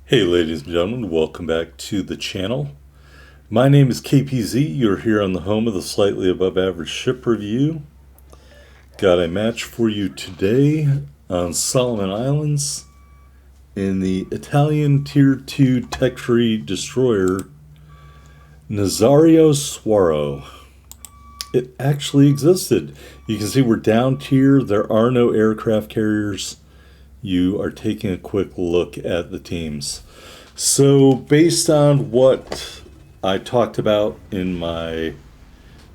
Hey ladies and gentlemen, welcome back to the channel. My name is KPZ. You're here on the home of the Slightly Above Average Ship Review. Got a match for you today on Solomon Islands in the Italian Tier 2 Tech Tree Destroyer Nazario Suaro. It actually existed. You can see we're down tier. There are no aircraft carriers. You are taking a quick look at the teams. So based on what I talked about in my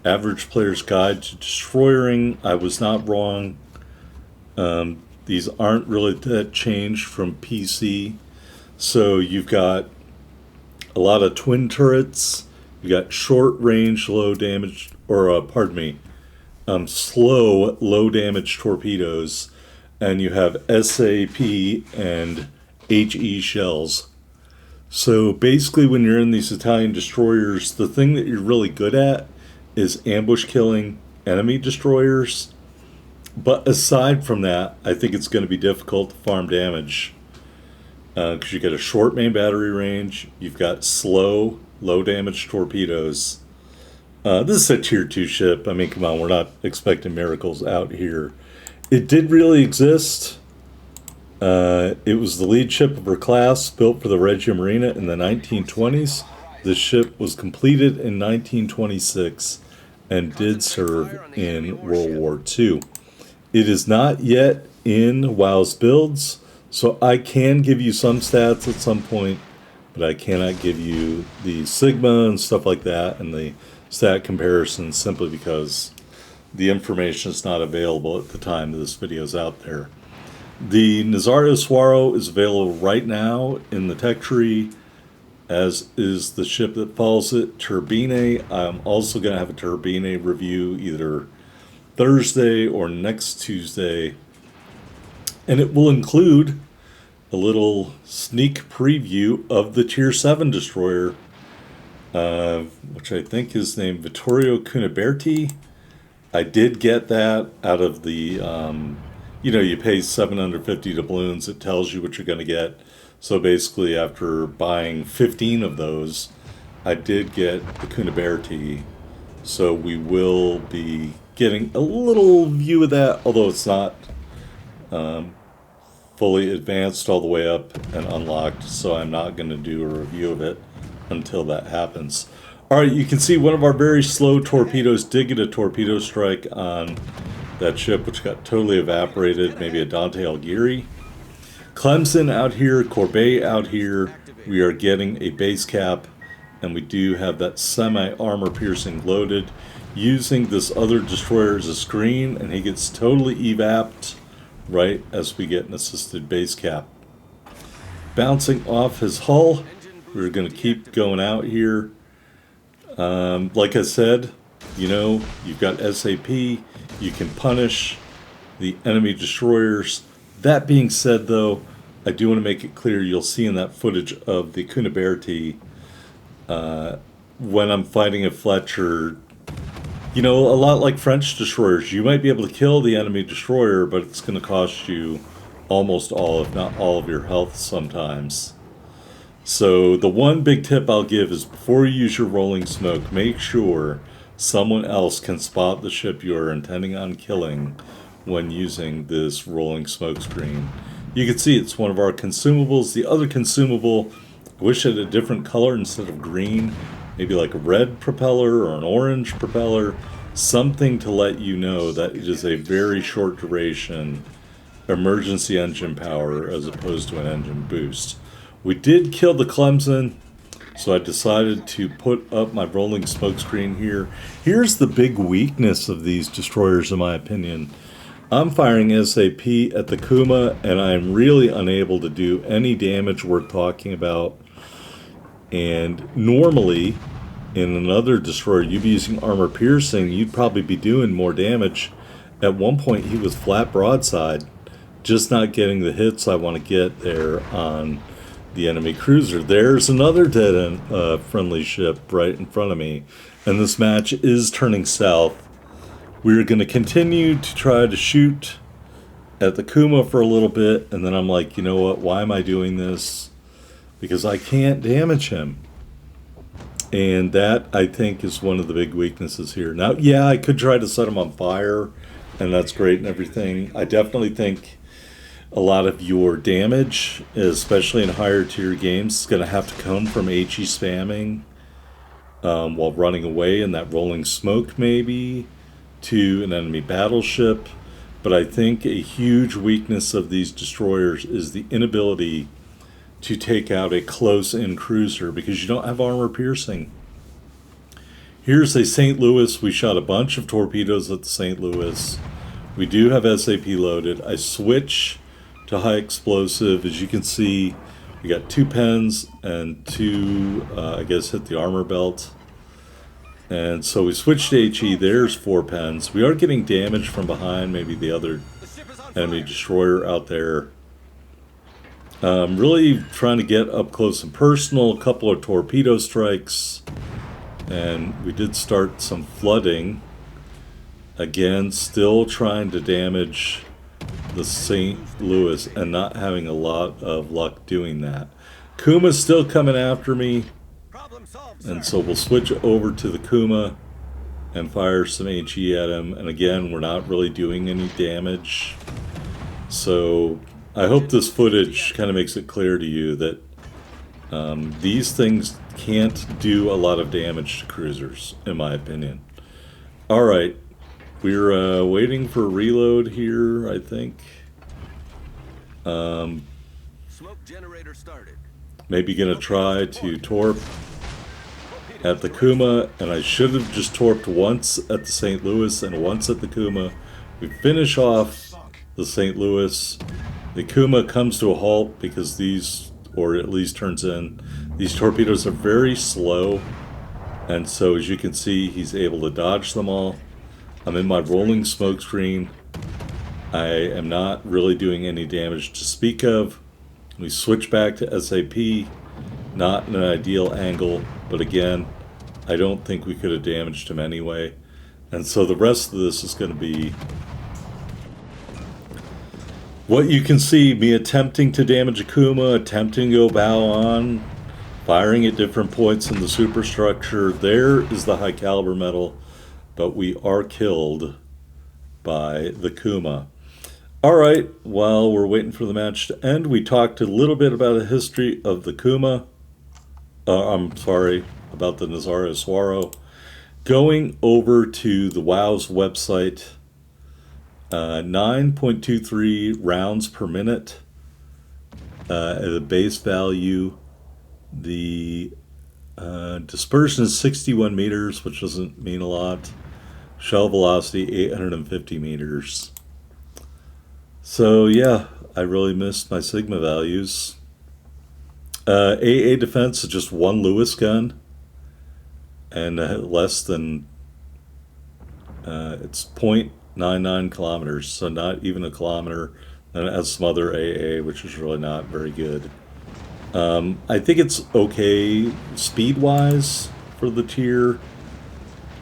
Average Player's Guide to Destroyering, I was not wrong. These aren't really that changed from PC. So you've got a lot of twin turrets. You got short range, low damage, slow, low damage torpedoes. And you have SAP and HE shells. So basically when you're in these Italian destroyers, the thing that you're really good at is ambush killing enemy destroyers. But aside from that, I think it's going to be difficult to farm damage. Because you get a short main battery range, you've got slow, low damage torpedoes. This is a tier 2 ship. I mean, come on, we're not expecting miracles out here. It did really exist. It was the lead ship of her class, built for the Regia Marina in the 1920s. The ship was completed in 1926 and did serve in World War II. It is not yet in WoW's builds, so I can give you some stats at some point, but I cannot give you the Sigma and stuff like that and the stat comparisons simply because the information is not available at the time that this video is out there. The Nazario Suaro is available right now in the tech tree, as is the ship that follows it, Turbine. I'm also going to have a Turbine review either Thursday or next Tuesday, and it will include a little sneak preview of the Tier 7 destroyer, which I think is named Vittorio Cuniberti. I did get that out of the, you pay $750 doubloons. It tells you what you're going to get. So basically, after buying 15 of those, I did get the Cuniberti. So we will be getting a little view of that, although it's not fully advanced all the way up and unlocked. So I'm not going to do a review of it until that happens. All right, you can see one of our very slow torpedoes did get a torpedo strike on that ship, which got totally evaporated, maybe a Dante Alighieri. Clemson out here, Corbeil out here. We are getting a base cap, and we do have that semi-armor piercing loaded. Using this other destroyer as a screen, and he gets totally evapped right as we get an assisted base cap. Bouncing off his hull, we're going to keep going out here. Like I said, you've got SAP, you can punish the enemy destroyers. That being said, though, I do want to make it clear, you'll see in that footage of the Cuniberti, when I'm fighting a Fletcher, a lot like French destroyers, you might be able to kill the enemy destroyer, but it's going to cost you almost all, if not all, of your health sometimes. So the one big tip I'll give is before you use your rolling smoke, make sure someone else can spot the ship you are intending on killing when using this rolling smoke screen. You can see it's one of our consumables. The other consumable, I wish it had a different color instead of green, maybe like a red propeller or an orange propeller, something to let you know that it is a very short duration emergency engine power as opposed to an engine boost. We did kill the Clemson, so I decided to put up my rolling smoke screen here. Here's the big weakness of these destroyers, in my opinion. I'm firing SAP at the Kuma, and I'm really unable to do any damage worth talking about. And normally, in another destroyer, you'd be using armor piercing, you'd probably be doing more damage. At one point, he was flat broadside, just not getting the hits I want to get there on the enemy cruiser. There's another dead-end friendly ship right in front of me, and this match is turning south. We're going to continue to try to shoot at the Kuma for a little bit, and then I'm like, you know what, why am I doing this? because I can't damage him. And that, I think, is one of the big weaknesses here. Now, yeah, I could try to set him on fire, and that's great and everything. I definitely think a lot of your damage, especially in higher tier games, is going to have to come from HE spamming while running away in that rolling smoke, maybe, to an enemy battleship. But I think a huge weakness of these destroyers is the inability to take out a close-in cruiser because you don't have armor piercing. Here's a St. Louis. We shot a bunch of torpedoes at the St. Louis. We do have SAP loaded. I switch to high explosive. As you can see, we got 2 pens and 2, I guess, hit the armor belt. And so we switched to HE. There's 4 pens. We are getting damage from behind, maybe the other enemy destroyer out there. Really trying to get up close and personal, a couple of torpedo strikes, and we did start some flooding. Again, still trying to damage the St. Louis and not having a lot of luck doing that. Kuma's still coming after me, and so we'll switch over to the Kuma and fire some HE at him. And again, we're not really doing any damage. So I hope this footage kind of makes it clear to you that these things can't do a lot of damage to cruisers, in my opinion. Alright, we're waiting for a reload here, I think. Smoke generator started. Maybe gonna try to torp at the Kuma, and I should have just torped once at the St. Louis and once at the Kuma. We finish off the St. Louis. The Kuma comes to a halt because these, or at least turns in, these torpedoes are very slow. And so as you can see, he's able to dodge them all. I'm in my rolling smoke screen. I am not really doing any damage to speak of. We switch back to SAP, not in an ideal angle, but again, I don't think we could have damaged him anyway. And so the rest of this is going to be what you can see, me attempting to damage a Kuma, attempting to go bow on, firing at different points in the superstructure. There is the high caliber metal, but we are killed by the Kuma. Alright, while we're waiting for the match to end, we talked a little bit about the history of the Kuma. I'm sorry, about the Nazario Suaro. Going over to the WoW's website, 9.23 rounds per minute at the base value. The dispersion is 61 meters, which doesn't mean a lot. Shell velocity 850 meters. So yeah, I really missed my Sigma values. AA defense is just 1 Lewis gun, and less than it's 0.99 kilometers, so not even a kilometer. And it has some other AA, which is really not very good. I think it's okay speed-wise for the tier,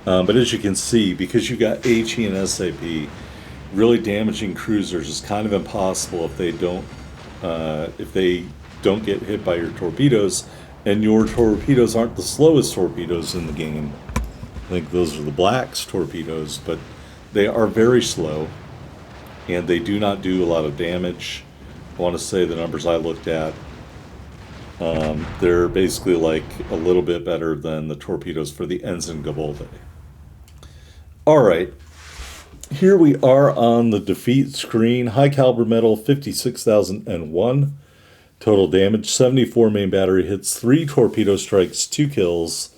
but as you can see, because you got HE and SAP, really damaging cruisers is kind of impossible if they don't get hit by your torpedoes, and your torpedoes aren't the slowest torpedoes in the game. I think those are the Black's torpedoes, but they are very slow, and they do not do a lot of damage. I want to say the numbers I looked at, they're basically like a little bit better than the torpedoes for the Ensign Gabolde. Alright, here we are on the defeat screen. High caliber metal, 56,001. Total damage, 74 main battery hits, 3 torpedo strikes, 2 kills,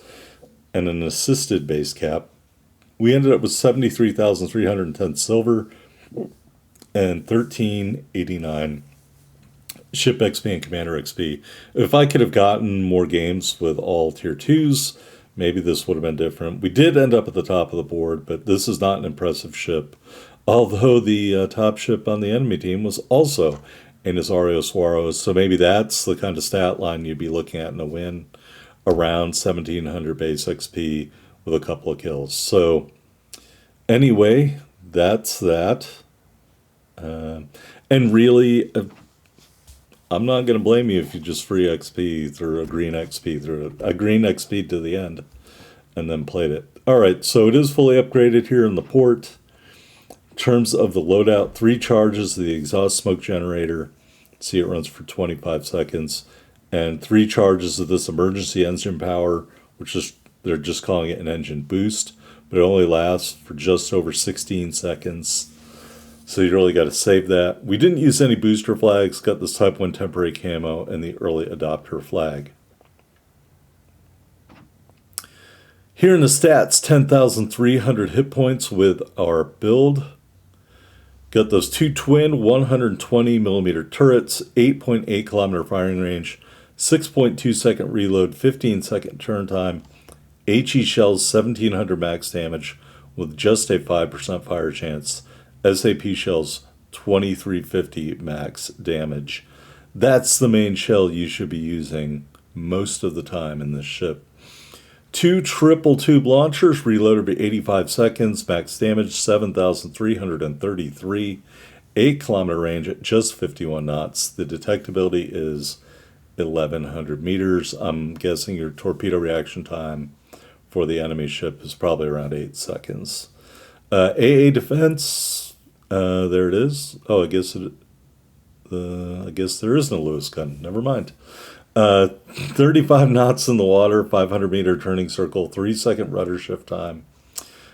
and an assisted base cap. We ended up with 73,310 silver and 1389 ship XP and commander XP. If I could have gotten more games with all tier 2s, maybe this would have been different. We did end up at the top of the board, but this is not an impressive ship. Although the top ship on the enemy team was also a Nazario Suaro, so maybe that's the kind of stat line you'd be looking at in a win, around 1,700 base XP with a couple of kills. So anyway, that's that. And really, I'm not going to blame you if you just free XP through a green XP through a green XP to the end and then played it. All right, so it is fully upgraded here in the port. In terms of the loadout, 3 charges of the exhaust smoke generator. See, it runs for 25 seconds. And 3 charges of this emergency engine power, which is, they're just calling it an engine boost, but it only lasts for just over 16 seconds. So you really got to save that. We didn't use any booster flags, got this Type 1 temporary camo and the early adopter flag. Here in the stats, 10,300 hit points with our build. Got those 2 twin 120mm turrets, 8.8 kilometer firing range, 6.2 second reload, 15 second turn time, HE shells 1700 max damage with just a 5% fire chance, SAP shells 2350 max damage. That's the main shell you should be using most of the time in this ship. 2 triple tube launchers, reload every 85 seconds, max damage 7,333, 8 kilometer range at just 51 knots. The detectability is 1,100 meters. I'm guessing your torpedo reaction time for the enemy ship is probably around 8 seconds. AA defense, there it is. Oh, I guess there is no Lewis gun. Never mind. 35 knots in the water, 500 meter turning circle, 3-second rudder shift time.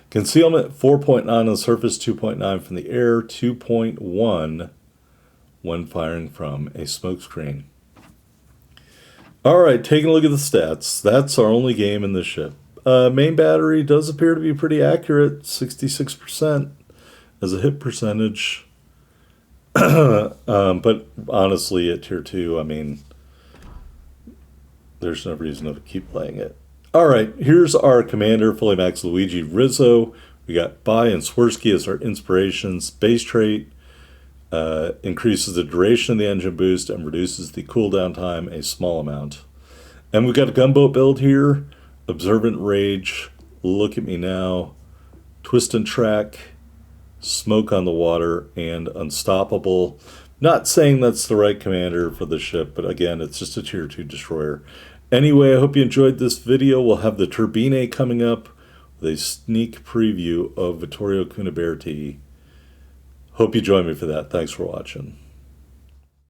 Concealment 4.9 on the surface, 2.9 from the air, 2.1 when firing from a smokescreen. All right, taking a look at the stats. That's our only game in this ship. Main battery does appear to be pretty accurate, 66% as a hit percentage. But honestly, at tier 2, I mean, there's no reason to keep playing it. All right, here's our commander, fully max Luigi Rizzo. We got Bai and Swirsky as our inspirations. Base trait increases the duration of the engine boost and reduces the cooldown time a small amount. And we've got a gunboat build here. Observant Rage, Look at Me Now, Twist and Track, Smoke on the Water, and Unstoppable. Not saying that's the right commander for the ship, but again, it's just a tier 2 destroyer. Anyway, I hope you enjoyed this video. We'll have the Turbine coming up with a sneak preview of Vittorio Cuniberti. Hope you join me for that. Thanks for watching.